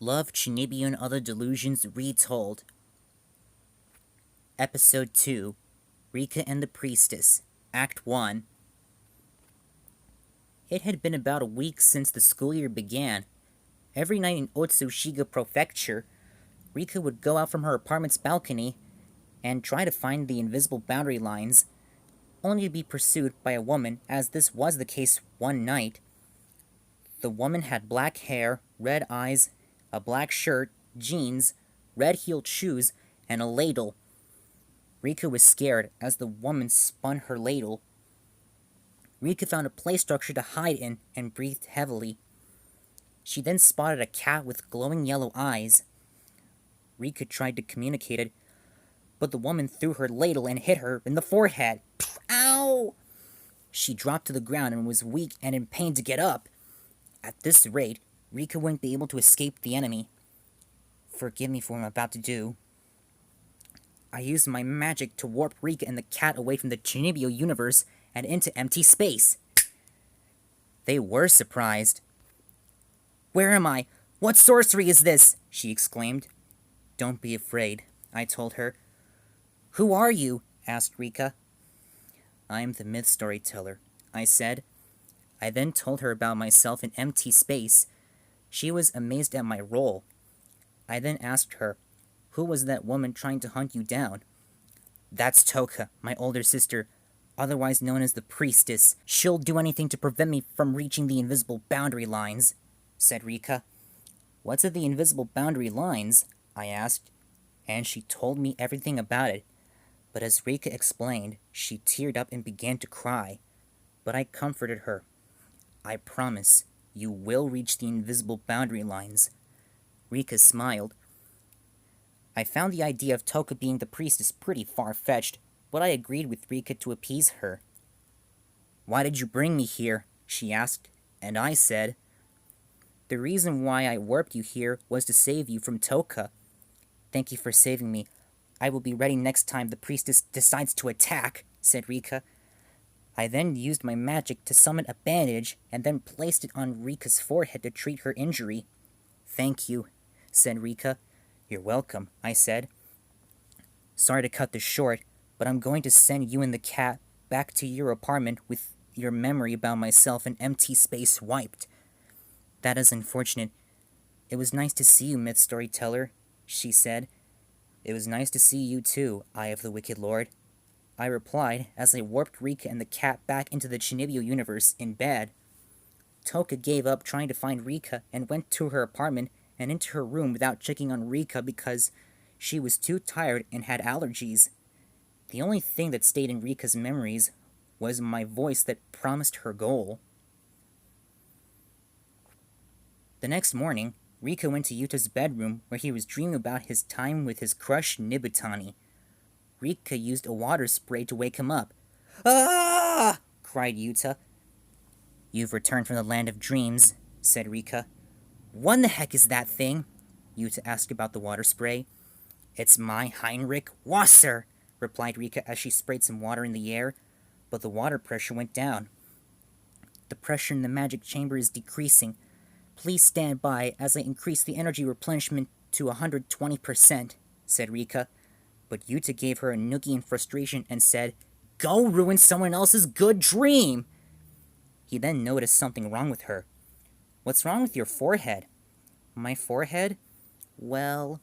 Love, Chunibyo, and Other Delusions Retold. Episode 2, Rikka and the Priestess, Act 1. It had been about a week since the school year began. Every night in Otsushiga Prefecture, Rikka would go out from her apartment's balcony and try to find the invisible boundary lines, only to be pursued by a woman, as this was the case one night. The woman had black hair, red eyes, a black shirt, jeans, red-heeled shoes, and a ladle. Rikka was scared as the woman spun her ladle. Rikka found a play structure to hide in and breathed heavily. She then spotted a cat with glowing yellow eyes. Rikka tried to communicate it, but the woman threw her ladle and hit her in the forehead. Ow! She dropped to the ground and was weak and in pain to get up. At this rate, Rikka wouldn't be able to escape the enemy. Forgive me for what I'm about to do. I used my magic to warp Rikka and the cat away from the Chunibyo universe and into empty space. They were surprised. "Where am I? What sorcery is this?" she exclaimed. "Don't be afraid," I told her. "Who are you?" asked Rikka. "I'm the Mythstory teller," I said. I then told her about myself in empty space. She was amazed at my role. I then asked her, "Who was that woman trying to hunt you down?" "That's Toka, my older sister, otherwise known as the Priestess. She'll do anything to prevent me from reaching the invisible boundary lines," said Rikka. "What's at the invisible boundary lines?" I asked, and she told me everything about it. But as Rikka explained, she teared up and began to cry. But I comforted her. "I promise, you will reach the invisible boundary lines." Rikka smiled. I found the idea of Toka being the priestess pretty far-fetched, but I agreed with Rikka to appease her. "Why did you bring me here?" she asked, and I said, "The reason why I warped you here was to save you from Toka." "Thank you for saving me. I will be ready next time the priestess decides to attack," said Rikka. I then used my magic to summon a bandage and then placed it on Rikka's forehead to treat her injury. "Thank you," said Rikka. "You're welcome," I said. "Sorry to cut this short, but I'm going to send you and the cat back to your apartment with your memory about myself in empty space wiped." "That is unfortunate. It was nice to see you, Mythstory teller," she said. "It was nice to see you too, Eye of the Wicked Lord," I replied as I warped Rikka and the cat back into the Chunibyo universe in bed. Toka gave up trying to find Rikka and went to her apartment and into her room without checking on Rikka because she was too tired and had allergies. The only thing that stayed in Rikka's memories was my voice that promised her goal. The next morning, Rikka went to Yuta's bedroom where he was dreaming about his time with his crush Nibutani. Rikka used a water spray to wake him up. "Ah!" cried Yuta. "You've returned from the land of dreams," said Rikka. "What the heck is that thing?" Yuta asked about the water spray. "It's my Heinrich Wasser," replied Rikka as she sprayed some water in the air, but the water pressure went down. "The pressure in the magic chamber is decreasing. Please stand by as I increase the energy replenishment to 120%, said Rikka. But Yuta gave her a noogie in frustration and said, "Go ruin someone else's good dream!" He then noticed something wrong with her. "What's wrong with your forehead?" "My forehead? Well,"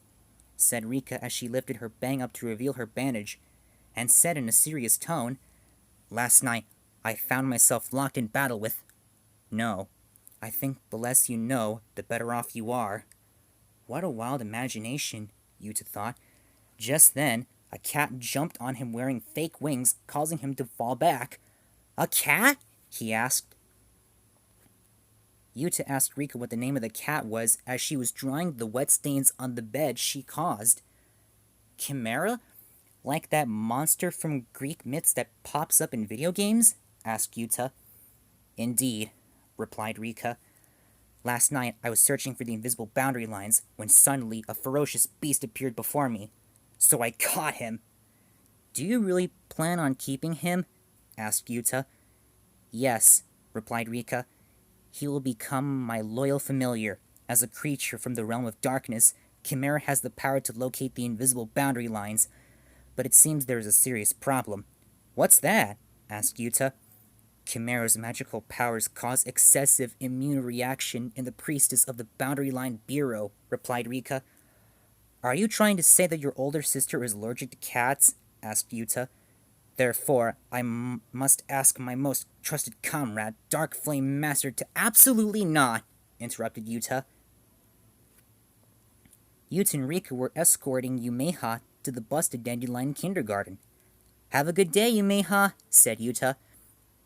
said Rikka as she lifted her bang up to reveal her bandage, and said in a serious tone, "Last night, I found myself locked in battle with..." "No. I think the less you know, the better off you are." What a wild imagination, Yuta thought. Just then, a cat jumped on him wearing fake wings, causing him to fall back. "A cat?" he asked. Yuta asked Rikka what the name of the cat was as she was drying the wet stains on the bed she caused. "Chimera? Like that monster from Greek myths that pops up in video games?" asked Yuta. "Indeed," replied Rikka. "Last night I was searching for the invisible boundary lines when suddenly a ferocious beast appeared before me. So I caught him." "Do you really plan on keeping him?" asked Yuta. "Yes," replied Rikka. "He will become my loyal familiar. As a creature from the realm of darkness, Chimera has the power to locate the invisible boundary lines, but it seems there is a serious problem. What's that? Asked Yuta. Chimera's magical powers cause excessive immune reaction in the Priestess of the Boundary Line Bureau, replied Rikka. Are you trying to say that your older sister is allergic to cats? Asked Yuta. Therefore, I must ask my most trusted comrade, Dark Flame Master, to absolutely not, interrupted Yuta. Yuta and Rikka were escorting Yumeha to the busted Dandelion Kindergarten. Have a good day, Yumeha, said Yuta.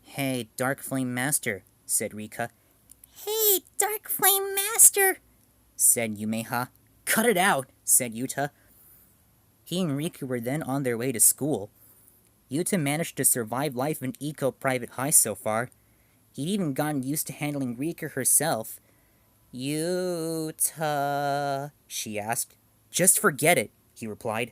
Hey, Dark Flame Master, said Rikka. Hey, Dark Flame Master, said Yumeha. Cut it out, said Yuta. He and Rikka were then on their way to school. Yuta managed to survive life in Eco Private High so far. He'd even gotten used to handling Rikka herself. Yuta, she asked. Just forget it, he replied.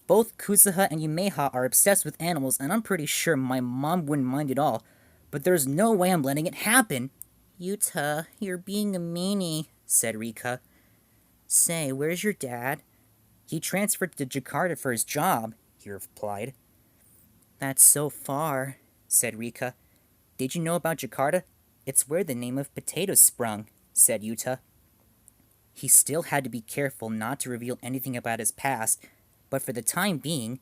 Both Kuzuha and Yumeha are obsessed with animals, and I'm pretty sure my mom wouldn't mind at all, but there's no way I'm letting it happen. Yuta, you're being a meanie, said Rikka. Say, where's your dad? He transferred to Jakarta for his job, he replied. That's so far, said Rikka. Did you know about Jakarta? It's where the name of potato sprung, said Yuta. He still had to be careful not to reveal anything about his past, but for the time being,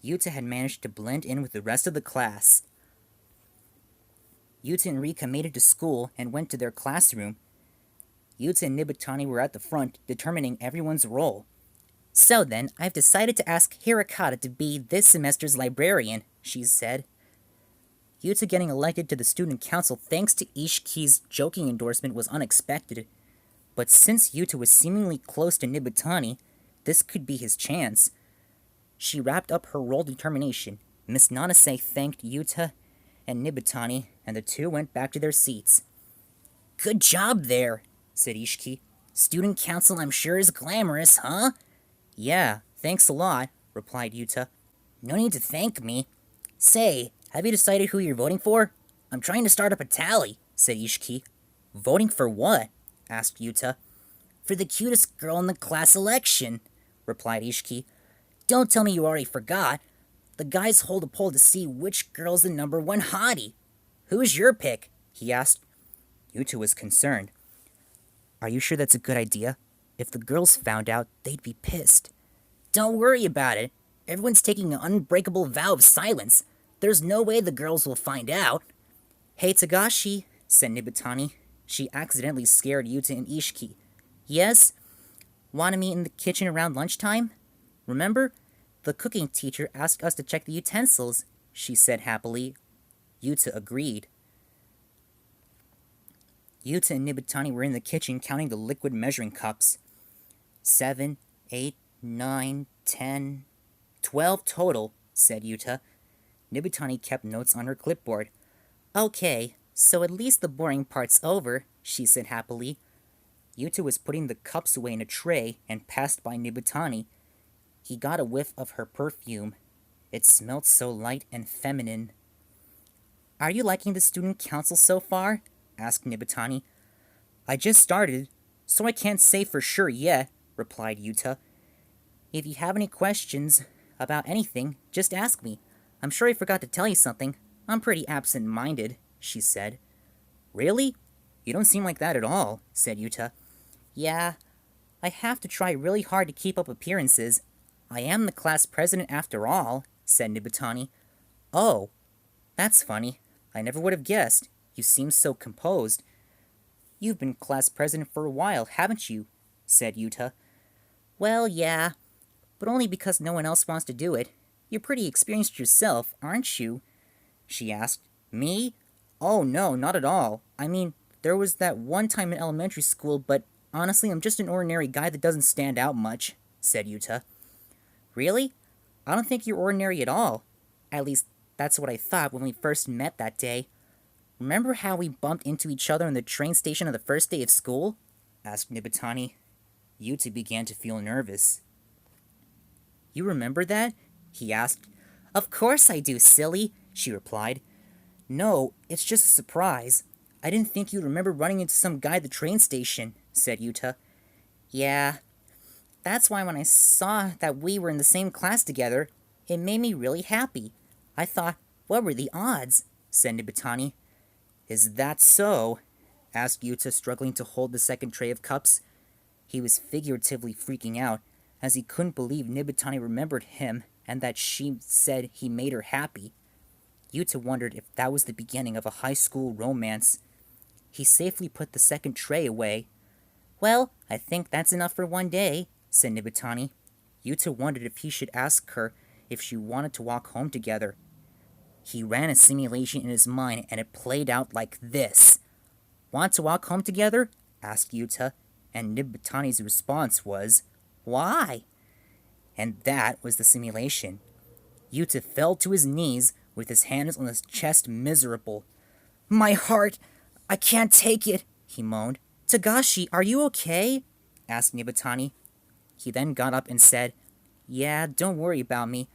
Yuta had managed to blend in with the rest of the class. Yuta and Rikka made it to school and went to their classroom. Yuta and Nibutani were at the front, determining everyone's role. So then, I've decided to ask Hirakata to be this semester's librarian, she said. Yuta getting elected to the student council thanks to Ishiki's joking endorsement was unexpected, but since Yuta was seemingly close to Nibutani, this could be his chance. She wrapped up her role determination. Miss Nanase thanked Yuta and Nibutani, and the two went back to their seats. Good job there, said Ishiki. Student council I'm sure is glamorous, huh? Yeah, thanks a lot, replied Yuta. No need to thank me. Say, have you decided who you're voting for? I'm trying to start up a tally, said Ishiki. Voting for what? Asked Yuta. For the cutest girl in the class election, replied Ishiki. Don't tell me you already forgot. The guys hold a poll to see which girl's the number one hottie. Who's your pick? He asked. Yuta was concerned. Are you sure that's a good idea? If the girls found out, they'd be pissed. Don't worry about it. Everyone's taking an unbreakable vow of silence. There's no way the girls will find out. Hey, Tagashi, said Nibutani. She accidentally scared Yuta and Ishiki. Yes? Want to meet in the kitchen around lunchtime? Remember? The cooking teacher asked us to check the utensils, she said happily. Yuta agreed. Yuta and Nibutani were in the kitchen counting the liquid measuring cups. 7, 8, 9, 10, 12 total, said Yuta. Nibutani kept notes on her clipboard. Okay, so at least the boring part's over, she said happily. Yuta was putting the cups away in a tray and passed by Nibutani. He got a whiff of her perfume. It smelled so light and feminine. Are you liking the student council so far? Asked Nibutani. I just started, so I can't say for sure yet, replied Yuta. If you have any questions about anything, just ask me. I'm sure I forgot to tell you something. I'm pretty absent-minded, she said. Really? You don't seem like that at all, said Yuta. Yeah, I have to try really hard to keep up appearances. I am the class president after all, said Nibutani. Oh, that's funny. I never would have guessed. You seem so composed. You've been class president for a while, haven't you? Said Yuta. Well, yeah, but only because no one else wants to do it. You're pretty experienced yourself, aren't you? She asked. Me? Oh, no, not at all. I mean, there was that one time in elementary school, but honestly, I'm just an ordinary guy that doesn't stand out much, said Yuta. Really? I don't think you're ordinary at all. At least, that's what I thought when we first met that day. Remember how we bumped into each other in the train station on the first day of school? Asked Nibutani. Yuta began to feel nervous. You remember that? He asked. Of course I do, silly, she replied. No, it's just a surprise. I didn't think you'd remember running into some guy at the train station, said Yuta. Yeah, that's why when I saw that we were in the same class together, it made me really happy. I thought, what were the odds? Said Nibutani. Is that so? Asked Yuta, struggling to hold the second tray of cups. He was figuratively freaking out, as he couldn't believe Nibutani remembered him and that she said he made her happy. Yuta wondered if that was the beginning of a high school romance. He safely put the second tray away. Well, I think that's enough for one day, said Nibutani. Yuta wondered if he should ask her if she wanted to walk home together. He ran a simulation in his mind, and it played out like this. Want to walk home together? Asked Yuta, and Nibutani's response was, Why? And that was the simulation. Yuta fell to his knees with his hands on his chest, miserable. My heart! I can't take it, he moaned. Tagashi, are you okay? Asked Nibutani. He then got up and said, Yeah, don't worry about me.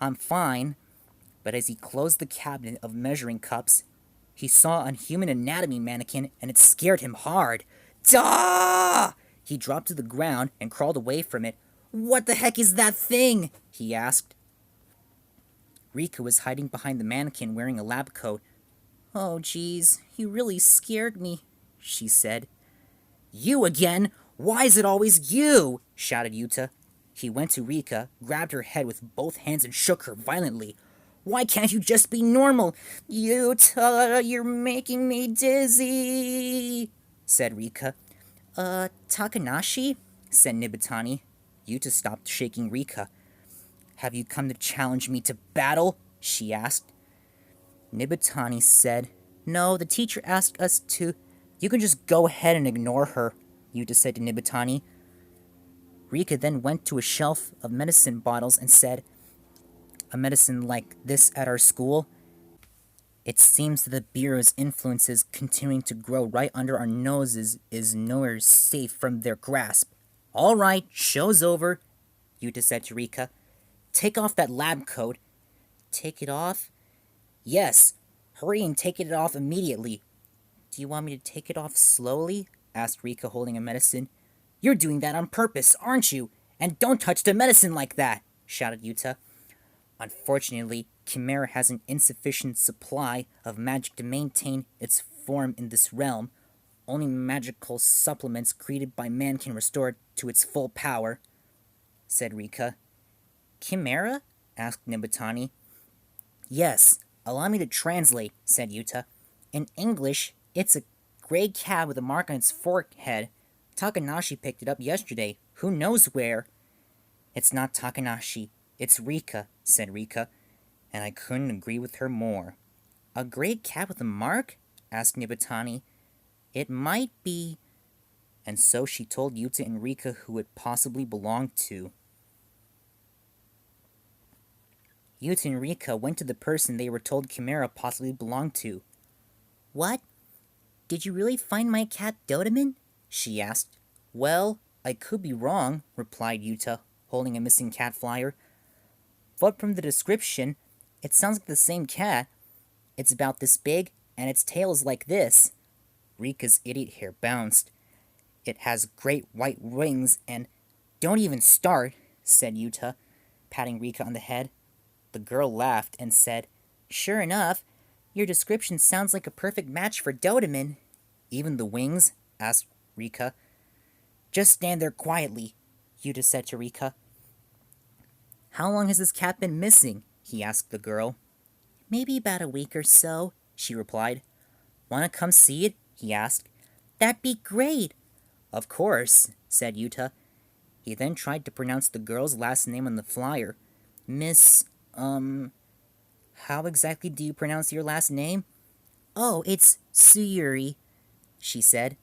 I'm fine. But as he closed the cabinet of measuring cups, he saw a human anatomy mannequin, and it scared him hard. Dah! He dropped to the ground and crawled away from it. What the heck is that thing? He asked. Rikka was hiding behind the mannequin wearing a lab coat. Oh, geez, you really scared me, she said. You again? Why is it always you? Shouted Yuta. He went to Rikka, grabbed her head with both hands and shook her violently. Why can't you just be normal? Yuta, you're making me dizzy, said Rikka. Takanashi? Said Nibutani. Yuta stopped shaking Rikka. Have you come to challenge me to battle? She asked. Nibutani said, No, the teacher asked us to. You can just go ahead and ignore her, Yuta said to Nibutani. Rikka then went to a shelf of medicine bottles and said, A medicine like this at our school? It seems that the Bureau's influence is continuing to grow right under our noses is nowhere safe from their grasp. All right, show's over, Yuta said to Rikka. Take off that lab coat. Take it off? Yes, hurry and take it off immediately. Do you want me to take it off slowly? Asked Rikka, holding a medicine. You're doing that on purpose, aren't you? And don't touch the medicine like that, shouted Yuta. Unfortunately, Chimera has an insufficient supply of magic to maintain its form in this realm. Only magical supplements created by man can restore it to its full power, said Rikka. Chimera? Asked Nibutani. Yes, allow me to translate, said Yuta. In English, it's a gray cat with a mark on its forehead. Takanashi picked it up yesterday. Who knows where? It's not Takanashi. It's Rikka, said Rikka, and I couldn't agree with her more. A gray cat with a mark? Asked Nibutani. It might be. And so she told Yuta and Rikka who it possibly belonged to. Yuta and Rikka went to the person they were told Chimera possibly belonged to. What? Did you really find my cat Dodomen? She asked. Well, I could be wrong, replied Yuta, holding a missing cat flyer. But from the description, it sounds like the same cat. It's about this big, and its tail is like this. Rikka's idiot hair bounced. It has great white wings and... Don't even start, said Yuta, patting Rikka on the head. The girl laughed and said, Sure enough, your description sounds like a perfect match for Dodomen. Even the wings? Asked Rikka. Just stand there quietly, Yuta said to Rikka. How long has this cat been missing? He asked the girl. Maybe about a week or so, she replied. Want to come see it? He asked. That'd be great. Of course, said Yuta. He then tried to pronounce the girl's last name on the flyer. Miss, how exactly do you pronounce your last name? Oh, it's Tsuyuri, she said.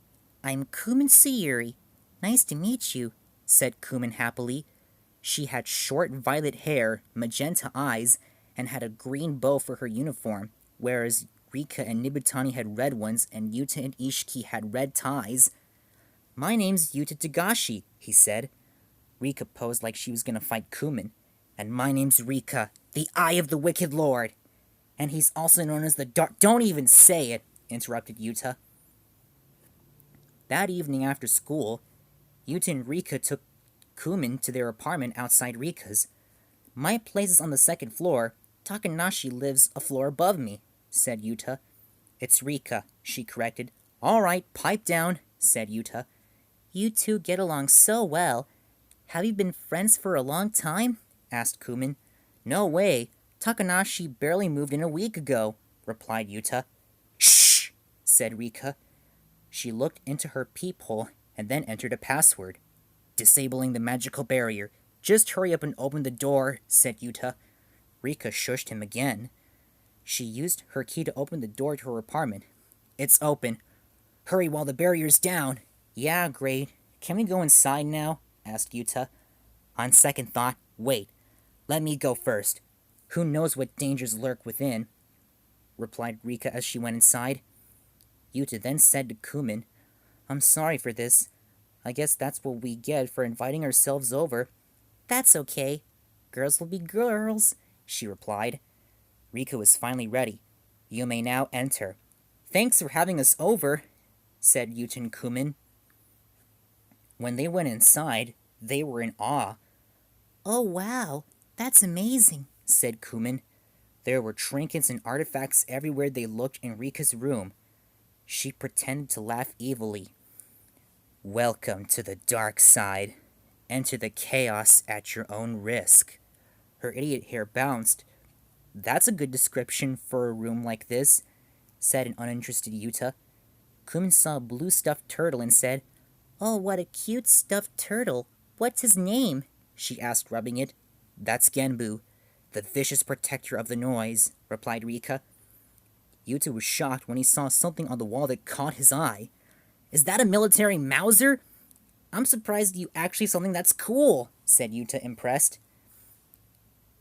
I'm Kumin Tsuyuri. Nice to meet you, said Kumin happily. She had short violet hair, magenta eyes, and had a green bow for her uniform, whereas Rikka and Nibutani had red ones and Yuta and Ishiki had red ties. My name's Yuta Tagashi, he said. Rikka posed like she was going to fight Kumin. And my name's Rikka, the Eye of the Wicked Lord. And he's also known as the Dark... Don't even say it, interrupted Yuta. That evening after school, Yuta and Rika took Kumin to their apartment outside Rika's. My place is on the second floor. Takanashi lives a floor above me, said Yuta. It's Rika, she corrected. All right, pipe down, said Yuta. You two get along so well. Have you been friends for a long time? Asked Kumin. No way. Takanashi barely moved in a week ago, replied Yuta. Shh, said Rika. She looked into her peephole and then entered a password. Disabling the magical barrier. Just hurry up and open the door, said Yuta. Rika shushed him again. She used her key to open the door to her apartment. It's open. Hurry while the barrier's down. Yeah, great. Can we go inside now? Asked Yuta. On second thought, wait. Let me go first. Who knows what dangers lurk within, replied Rika as she went inside. Yuta then said to Kumin, I'm sorry for this. I guess that's what we get for inviting ourselves over. That's okay. Girls will be girls, she replied. Rika was finally ready. You may now enter. Thanks for having us over, said Yuta and Kumin. When they went inside, they were in awe. Oh wow, that's amazing, said Kumin. There were trinkets and artifacts everywhere they looked in Rika's room. She pretended to laugh evilly. Welcome to the dark side. Enter the chaos at your own risk. Her idiot hair bounced. That's a good description for a room like this, said an uninterested Yuta. Kumin saw a blue stuffed turtle and said, Oh, what a cute stuffed turtle. What's his name? She asked, rubbing it. That's Genbu, the vicious protector of the noise, replied Rika. Yuta was shocked when he saw something on the wall that caught his eye. Is that a military Mauser? I'm surprised you actually something that's cool, said Yuta, impressed.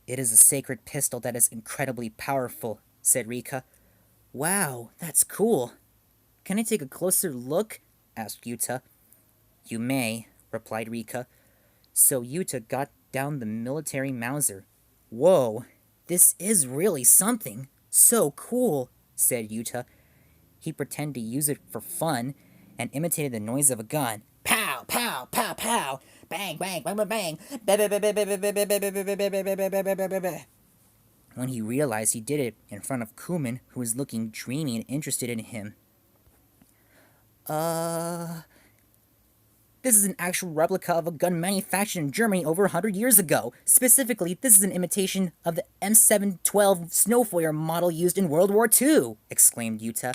It is a sacred pistol that is incredibly powerful, said Rika. Wow, that's cool. Can I take a closer look? Asked Yuta. You may, replied Rika. So Yuta got down the military Mauser. Whoa, this is really something. So cool, said Yuta. He pretended to use it for fun and imitated the noise of a gun. Pow, pow, pow, pow. Bang, bang, bang, bang, bang. When he realized he did it in front of Kumin, who was looking dreamy and interested in him. This is an actual replica of a gun manufactured in Germany over 100 years ago. Specifically, this is an imitation of the M712 Snowflare model used in World War II, exclaimed Yuta.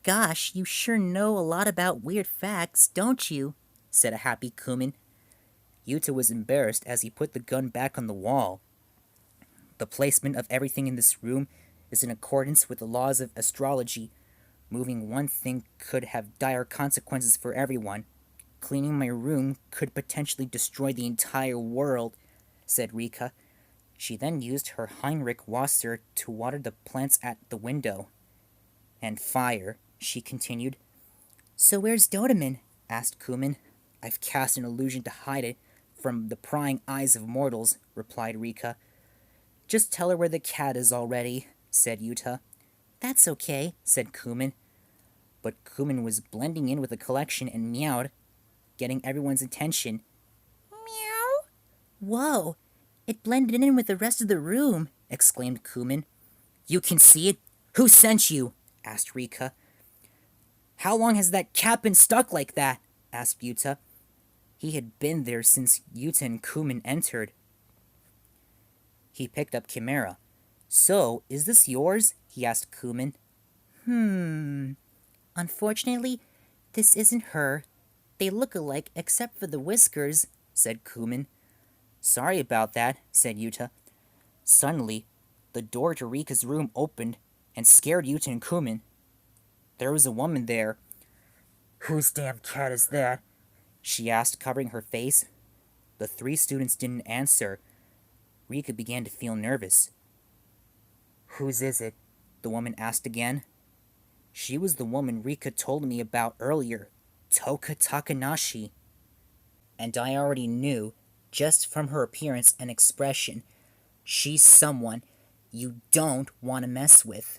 Gosh, you sure know a lot about weird facts, don't you? Said a happy Kumin. Yuta was embarrassed as he put the gun back on the wall. The placement of everything in this room is in accordance with the laws of astrology. Moving one thing could have dire consequences for everyone. Cleaning my room could potentially destroy the entire world, said Rika. She then used her Heinrich Wasser to water the plants at the window. And fire, she continued. So where's Dodomen? Asked Kumin. I've cast an illusion to hide it from the prying eyes of mortals, replied Rika. Just tell her where the cat is already, said Yuta. That's okay, said Kumin. But Kumin was blending in with the collection and meowed, getting everyone's attention. Meow. Whoa, it blended in with the rest of the room, exclaimed Kumin. You can see it? Who sent you? Asked Rika. How long has that cat been stuck like that? Asked Yuta. He had been there since Yuta and Kumin entered. He picked up Chimera. So, is this yours? He asked Kumin. Unfortunately, this isn't her. They look alike except for the whiskers, said Kumin. Sorry about that, said Yuta. Suddenly, the door to Rika's room opened and scared Yuta and Kumin. There was a woman there. Whose damn cat is that? She asked, covering her face. The three students didn't answer. Rika began to feel nervous. Whose is it? The woman asked again. She was the woman Rika told me about earlier, Toka Takanashi. And I already knew, just from her appearance and expression, she's someone you don't want to mess with.